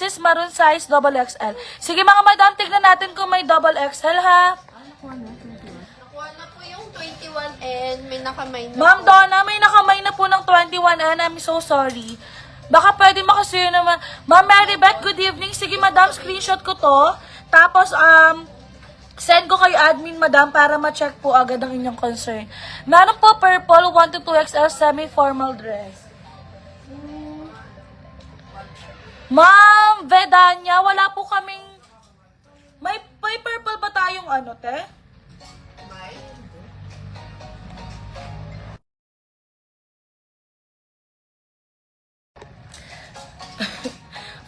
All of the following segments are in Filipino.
sis, maroon size, double XL. Sige mga madam, tignan natin kung may double XL ha. Nakuha na po yung 21N. May nakamay na Ma'am po. Donna, may nakamay na po ng 21N. I'm so sorry. Baka pwede makasuyo naman. Ma'am Maribeth, good evening. Sige madam, screenshot ko to. Tapos, send ko kay admin madam para ma-check po agad ang inyong concern. Meron po purple 1 to 2XL semi-formal dress. Ma'am Vedanya, wala po kaming... May purple ba tayong ano, te?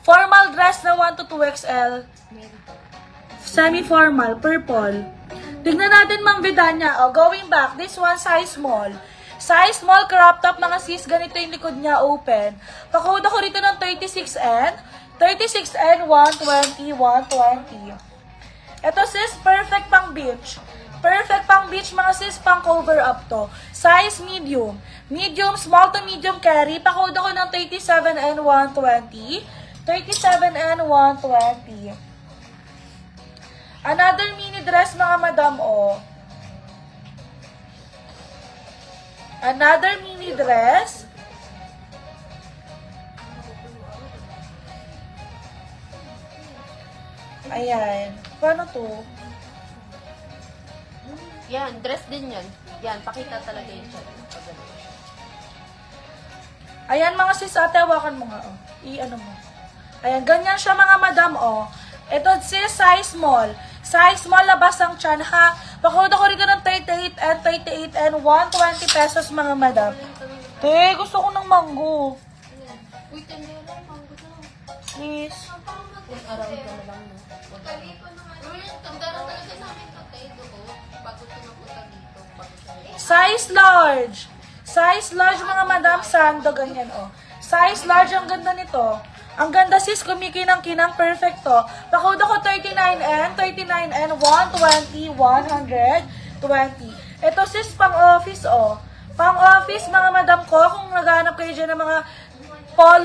Formal dress na 1 to 2XL. Semi-formal, purple. Tignan natin, Ma'am Vidanya. Oh, going back, this one, size small. Size small, crop top, mga sis, ganito yung likod niya, open. Pakode ako rito ng 36N. 36N, 120, 120. Ito, sis, perfect pang beach. Perfect pang beach, mga sis, pang cover up to. Size medium. Medium, small to medium carry. Pakode ako ng 37N, 120. 37N, 120. Another mini dress, mga madam, oh. Another mini dress. Ayan. Paano to? Yan, dress din yan. Yan, pakita talaga yung shot. Ayan, mga sis, ate, hawakan mo nga, oh. I-ano mo. Ayan, ganyan siya, mga madam, oh. Ito, sis, size small. Size small, labas ang tiyan, ha. Pakode ko rin ng 38 and 38 and 120 pesos, mga madam. Te, gusto ko ng mango. Uy, tanda lang, mango na. Please. Around ka na lang, no? Uy, tanda na talaga namin ito, tayo doon. Bago ito napunta dito. Size large. Size large, mga madam, sando, ganyan, oh. Size large, ang ganda nito. Ang ganda, sis, kumikinang-kinang, perfecto. Pakode ko 39N, 39N, 120, 120. Ito, sis, pang-office, oh. Pang-office, mga madam ko, kung naghanap kayo dyan ng mga polo,